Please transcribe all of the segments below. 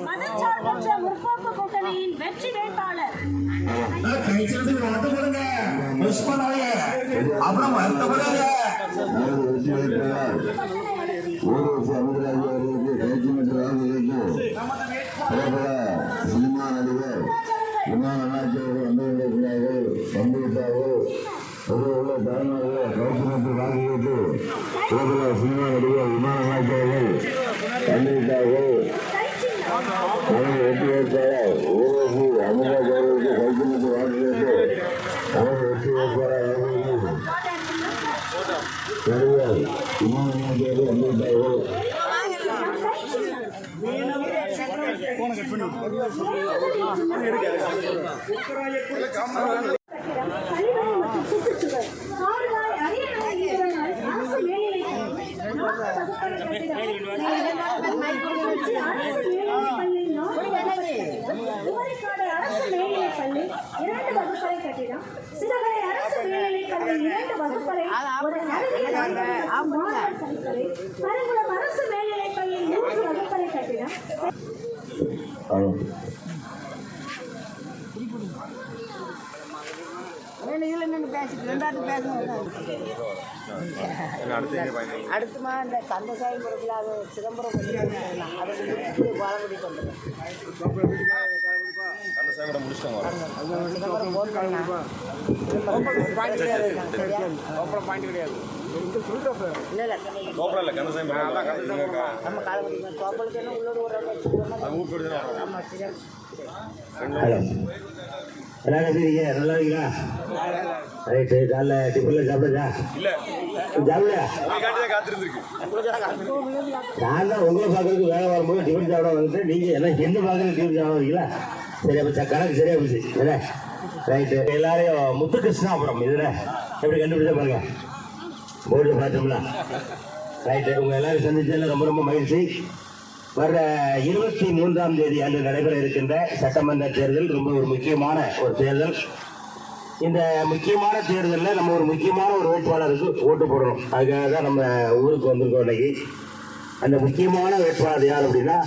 மதச்சார்பற்ற முற்போக்கு கூட்டணியின் வெற்றி வேட்பாளர் அப்புறம் சினிமா நடிகர் விமான வந்திருக்கிறார்கள் வந்துவிட்டார்கள் உள்ள தலைவர்கள் கௌசமத்தை வாங்கிவிட்டு சினிமா நடிகர் விமான நாயகர்கள் வந்துவிட்டார்கள் அதை வெற்றி வேட்பாளர் ஊர்வசி அமிர்தாஜ் அவர்களுக்கு கௌசமத்தை வாங்கிவிட்டு அவர் வெற்றி வேட்பாளர் நடிகர் விமான நாயகர்கள் வந்துவிட்டார்கள். அடுத்துமா இந்த கந்தசாமிபுரத்தில் அது சிதம்பரம் பாலகுடி கொண்டு நம்ம காலகுடி தோப்பலுக்கு என்ன உள்ளூர் ஒரு நல்லா இருக்கீங்களா? ரைட்டு. காலைல டிஃபன்ல சாப்பிடுதா? சாப்பிடலையா? நான் தான் உங்களை பார்க்கறதுக்கு வேலை வரும்போது டிஃபன் சாப்பிட வந்துட்டு நீங்கள் எல்லாம் என்ன பார்க்கறது டிஃபன் சாப்பிட வரீங்களா? சரி, அப்போ கணக்கு சரியா போச்சு. இல்லை ரைட்டு. எல்லாரையும் முத்துகிருஷ்ணாபுரம் இதில் எப்படி கண்டுபிடிச்சா பாருங்க, போர்டில் பார்த்தோம்ல. ரைட்டு. உங்கள் எல்லாரும் சந்திச்சதில் ரொம்ப ரொம்ப மகிழ்ச்சி. வர்ற 23ஆம் தேதி அன்று நடைபெற இருக்கின்ற சட்டமன்ற தேர்தல் ரொம்ப ஒரு முக்கியமான ஒரு தேர்தல். இந்த முக்கியமான தேர்தலில் நம்ம ஒரு முக்கியமான ஒரு வேட்பாளருக்கு ஓட்டு போடணும். அதுக்காக தான் நம்ம ஊருக்கு வந்திருக்கோம் இன்னைக்கு. அந்த முக்கியமான வேட்பாளர் யார் அப்படின்னா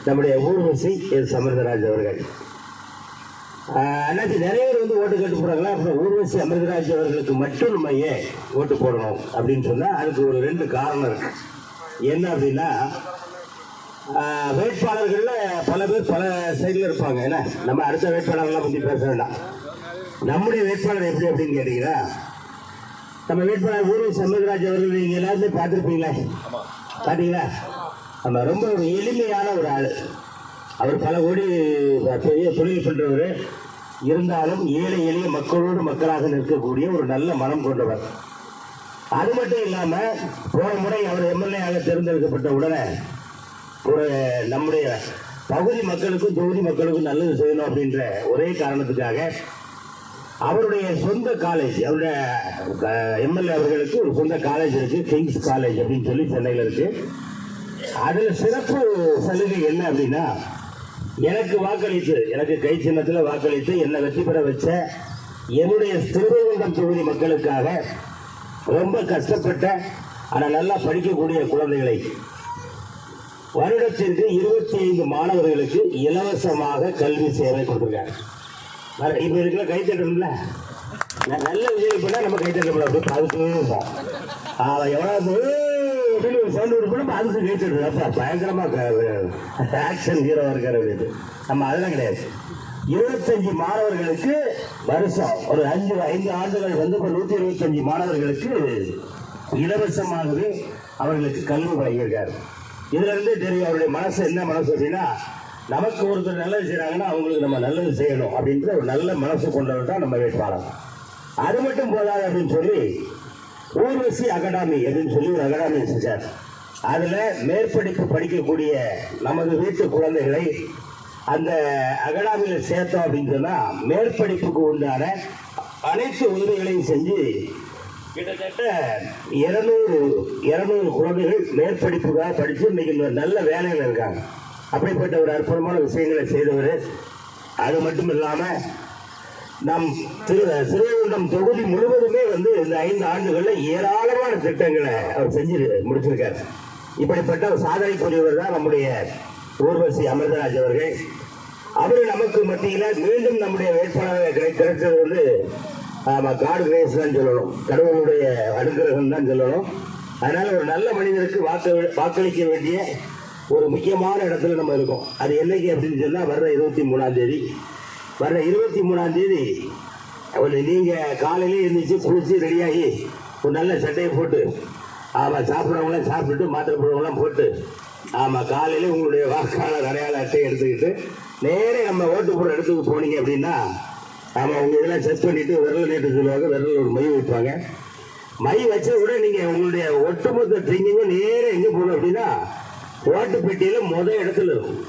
நம்முடைய ஊர்வசி எஸ். அமிர்தராஜ் அவர்கள். அன்னைக்கு நிறைய பேர் வந்து ஓட்டு கேட்டு போகிறாங்களா, அப்புறம் ஊர்வசி அமிர்தராஜ் அவர்களுக்கு மட்டும் நம்ம ஏன் ஓட்டு போடணும் அப்படின்னு சொன்னால் அதுக்கு ஒரு 2 காரணம் இருக்கு. என்ன அப்படின்னா, வேட்பாளர்களில் பல பேர் பல சைடில் இருப்பாங்க. ஏன்னா நம்ம அடுத்த வேட்பாளர்கள்லாம் பற்றி பேச வேண்டாம். நம்முடைய வேட்பாளர் எப்படி அப்படின்னு கேட்டீங்கன்னா, நம்ம வேட்பாளர் ஊர்வசி அமிர்தராஜ் அவர்கள் நீங்கள் எல்லாருமே பார்த்துருப்பீங்களா? பார்த்தீங்களா? நம்ம ரொம்ப ஒரு எளிமையான ஒரு ஆள். அவர் பல கோடி பெரிய தொழில் பண்ணுறவர், இருந்தாலும் ஏழை எளிய மக்களோடு மக்களாக நிற்கக்கூடிய ஒரு நல்ல மனம் கொண்டவர். அது மட்டும் இல்லாமல் போன முறை அவர் எம்எல்ஏ ஆக தேர்ந்தெடுக்கப்பட்ட உடனே ஒரு நம்முடைய பகுதி மக்களுக்கும் தொகுதி மக்களுக்கும் நல்லது செய்யணும் அப்படின்ற ஒரே காரணத்துக்காக அவருடைய சொந்த காலேஜ், அவருடைய எம்எல்ஏ அவர்களுக்கு ஒரு சொந்த காலேஜ் இருக்கு, கிங்ஸ் காலேஜ் அப்படின்னு சொல்லி சென்னையில் இருக்கு. அதில் சிறப்பு சலுகை என்ன அப்படின்னா, எனக்கு வாக்களித்து, எனக்கு கை சின்னத்தில் வாக்களித்து என்னை வெற்றி பெற வச்ச என்னுடைய திருவைகுண்டம் தொகுதி மக்களுக்காக ரொம்ப கஷ்டப்பட்ட ஆனால் நல்லா படிக்கக்கூடிய குழந்தைகளை வருடத்திற்கு 25 மாணவர்களுக்கு இலவசமாக கல்வி சேவை கொடுத்துருக்காங்க. இப்போ இருக்கிற கைத்தட்டணும்ல, நல்ல விஷயம் பண்ணால் நம்ம கைத்தட்டணும். அப்படி அதுக்கு எவ்வளோ அப்படின்னு ஒரு சவுண்ட் விட்டு நம்ம அதுக்கு கைத்தட்டணும். அப்போ பயங்கரமாக ஆக்ஷன் ஹீரோவாக இருக்கார் அப்படின்னு. நம்ம அதெல்லாம் கிடையாது. 25 மாணவர்களுக்கு வருஷம் ஒரு 5 ஆண்டுகள் வந்து இப்போ 125 மாணவர்களுக்கு இலவசமாகவே அவர்களுக்கு கல்வி வழங்கியிருக்காரு. இதுல இருந்து தெரியும் அவருடைய மனசு என்ன மனசு அப்படின்னா, நமக்கு ஒருத்தர் நல்லது செய்யறாங்கன்னா அவங்களுக்கு நம்ம நல்லது செய்யணும் அப்படின்ற ஒரு நல்ல மனசு கொண்டவர் தான் நம்ம வேட்பாளர். அது மட்டும் போதாது அப்படின்னு சொல்லி ஊர்வசி அகாடமி அப்படின்னு சொல்லி ஒரு அகாடமி செஞ்சார். அதுல மேற்படிப்பு படிக்கக்கூடிய நமது வீட்டு குழந்தைகளை அந்த அகாடமியில் சேர்த்தோம் அப்படின்னு சொன்னா மேற்படிப்புக்கு உண்டான அனைத்து உதவிகளையும் செஞ்சு கிட்டத்தட்ட 200 குழந்தைகள் மேற்படிப்புக்காக படித்து இன்னைக்கு நல்ல வேலையில் இருக்காங்க. அப்படிப்பட்ட ஒரு அற்புதமான விஷயங்களை செய்தவர். அது மட்டும் இல்லாமல் நம் திருவைகுண்டம் தொகுதி முழுவதுமே வந்து இந்த 5 ஆண்டுகளில் ஏராளமான திட்டங்களை அவர் செஞ்சு முடிச்சிருக்காரு. இப்படிப்பட்ட ஒரு சாதனை புரியவர் தான் நம்முடைய ஊர்வசி அமிர்தராஜ் அவர்கள். அவரு நமக்கு மத்தியில மீண்டும் நம்முடைய வேட்பாளர் கிடைத்தது வந்து காட் கிரேஸ் தான் சொல்லணும், கடவுளுடைய அனுகிரகம் தான் சொல்லணும். அதனால ஒரு நல்ல மனிதருக்கு வாக்களிக்க வேண்டிய ஒரு முக்கியமான இடத்துல நம்ம இருக்கோம். அது என்னைக்கு அப்படின்னு சொன்னா வர்ற 23ஆம் தேதி. வர்ற 23ஆம் தேதி நீங்க காலையிலே இருந்துச்சு குளிச்சு ரெடியாகி ஒரு நல்ல சட்டையை போட்டு சாப்பிட்றவங்களாம் சாப்பிட்டுட்டு மாத்திரை போடுறவங்களாம் போட்டு காலையில உங்களுடைய வாக்காளர் அடையாள அட்டையை எடுத்துக்கிட்டு நேரே நம்ம ஓட்டு போடுற இடத்துக்கு போனீங்க அப்படின்னா உங்க இதெல்லாம் செக் பண்ணிட்டு விரல் நீட்டு சொல்லுவாங்க, விரல் ஒரு மை வைப்பாங்க. மை வச்ச கூட நீங்க உங்களுடைய ஒட்டுமொத்த ட்ரிங்கிங்கும் நேர எங்க போகணும் அப்படின்னா ஓட்டு பெட்டியில முதல் இடத்துல இருக்கும்.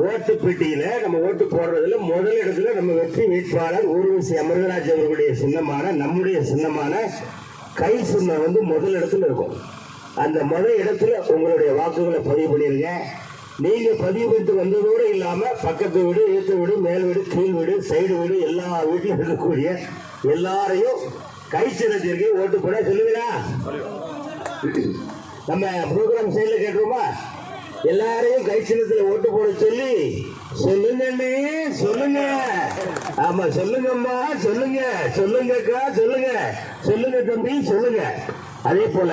ஓட்டு பெட்டியில நம்ம ஓட்டு போடுறதுல முதல் இடத்துல நம்ம வெற்றி வேட்பாளர் ஊர்வசி அமிர்தராஜ் அவர்களுடைய சின்னமான நம்முடைய சின்னமான கை சின்னம் வந்து முதல் இடத்துல இருக்கும். அந்த முதல் இடத்துல உங்களுடைய வாக்குகளை பதிவு பண்ணிருங்க. நீங்க பதிவு பண்ணிட்டு வந்ததோடு இல்லாம பக்கத்து வீடு, ஏற்ற வீடு, மேல் வீடு, கீழ் வீடு, சைடு வீடு, எல்லா வீட்டிலும் இருக்கக்கூடிய எல்லாரையும் கை சின்னத்திற்கு ஓட்டு போட சொல்லுவீங்களா? நம்ம ப்ரோக்ராம் சைட்ல கேட்டுருமா? எல்லாரையும் கை சின்னத்துல ஓட்டு போட சொல்லி சொல்லுங்க, சொல்லுங்க. ஆமா சொல்லுங்கம்மா, சொல்லுங்க, சொல்லுங்கக்கா, சொல்லுங்க, சொல்லுங்க தம்பி, சொல்லுங்க. அதே போல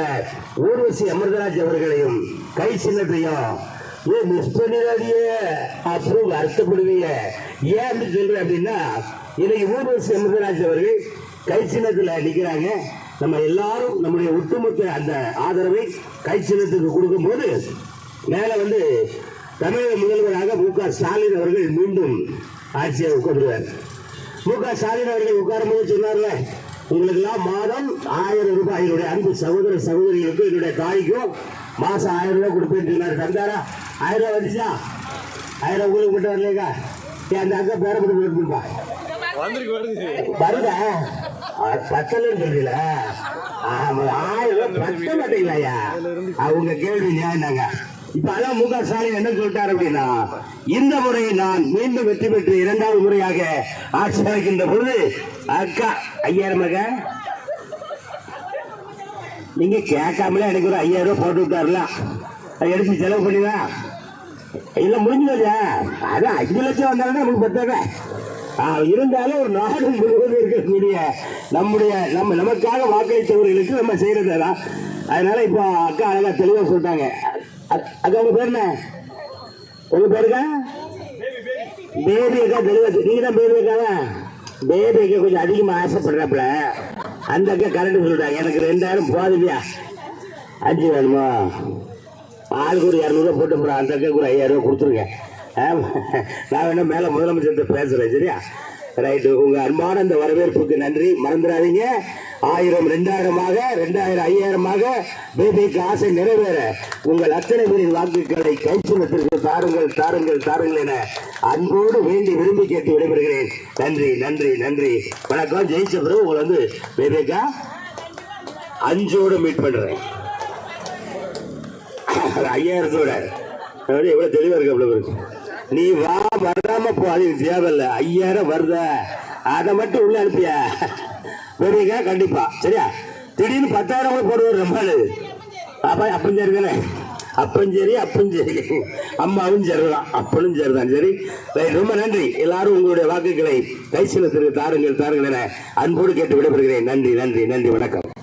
ஊர்வசி அமிர்தராஜ் அவர்களையும் கை சின்னத்தையும் மிஸ் பண்ணிடாதியே, அப்புறம் வருத்தப்படுவீங்க. ஏன் அப்படி சொல்றேன் அப்படின்னா இன்னைக்கு ஊர்வசி அமிர்தராஜ் அவர்கள் கை சின்னத்துல நிக்கிறாங்க. நம்ம எல்லாரும் நம்முடைய ஒட்டுமொத்த அந்த ஆதரவை கை சின்னத்துக்கு கொடுக்கும் போது மேல வந்து தமிழக முதல்வராக மு.க. ஸ்டாலின் அவர்கள் மீண்டும் ஆட்சியை உட்கார்ந்துருவார். மு.க. ஸ்டாலின் அவர்கள் உட்காரும் போது சொன்னார்ல, உங்களுக்கு எல்லாம் மாதம் 1000 ரூபாய் என்னுடைய அன்பு சகோதர சகோதரிகளுக்கு என்னுடைய தாய்க்கும் மாசம் 1000 ரூபாய் கொடுப்பேன்னு சொன்னார். தந்தாரா? 1000 ரூபாய் வந்துச்சா? 1000 உங்களுக்கு மட்டும் வரலையா? அந்த அக்கா பேர மட்டும் வருதா? பத்தலன்னு சொல்றீங்கள? 1000 ரூபாய் பத்த மாட்டீங்களா? அவங்க கேள்வி நியாயம்தாங்க. இப்ப அதான் மு.க. ஸ்டாலின் என்ன சொல்லிட்டாரு அப்படின்னா, இந்த முறை நான் மீண்டும் வெற்றி பெற்று 2வது முறையாக ஆட்சி அமைக்கின்ற பொழுது அக்கா 5000 நீங்க கேட்காமலே எனக்கு ஒரு 5000 ரூபாய் போட்டு விட்டாருல, அதை எடுத்து செலவு பண்ணிதான் இல்ல முடிஞ்சது. அதான் 5 லட்சம் வந்தாலும் நமக்கு பத்தாத. இருந்தாலும் ஒரு நாடு முழுவதும் இருக்கக்கூடிய நமக்காக வாக்களித்தவர்களுக்கு நம்ம செய்யறதுதான். அதனால இப்போ அக்கா அழகா தெளிவா சொல்லிட்டாங்க. அக்கா உங்க பேர் என்ன? உங்க பேருக்கா பேபி அக்கா தெளிவா. நீங்க தான் பேபி அக்காவா? பேபி அக்கா கொஞ்சம் அதிகமா ஆசைப்படுறாப்புல. அந்த அக்கா கரெக்ட் சொல்லிட்டாங்க, எனக்கு 2000 போதுமையா, 5 வேணுமா? ஆளுக்கு ஒரு 200 ரூபாய் போட்டு போறேன். அந்த அக்கா ஒரு 5000 ரூபாய் கொடுத்துருங்க. நான் வேணா மேல முதலமைச்சர் பேசுறேன், சரியா? ரைட்டு. உங்க அன்பான இந்த வரவேற்புக்கு நன்றி. மறந்துடாதீங்க, 1000 2000 2000 5000 பேபிக்கு ஆசை நிறைவேற உங்கள் அத்தனை பேரின் வாக்குகளை கைச்சின்னத்திற்கு தாருங்கள், தாருங்கள், தாருங்கள் என அன்போடு வேண்டி விரும்பி கேட்டு விடைபெறுகிறேன். நன்றி, நன்றி, நன்றி. வணக்கம். ஜெயிச்ச பிறகு உங்களை வந்து பேபிக்கா 5ஓட மீட் பண்றேன். 5000ஓட எவ்வளவு தெளிவா இருக்கு. அவ்வளவு இருக்கு. நீ வா, வராம போ, அது தேவையில்ல. 5000 வருத, அதை மட்டும் உள்ள அனுப்பிய பெரியக்கா கண்டிப்பா, சரியா? திடீர்னு 10,000 போடுவார் நம்மளு. அப்பவும் சரிதானே? அப்பவும் சரி, அப்பவும் சரி, அம்மாவும் சரிதான், அப்பனும் சரிதான். சரி, ரொம்ப நன்றி. எல்லாரும் உங்களுடைய வாக்குகளை கைசிலத்திற்கு தாருங்கள், தாருங்கள் என அன்போடு கேட்டு விடைபெறுகிறேன். நன்றி, நன்றி, நன்றி. வணக்கம்.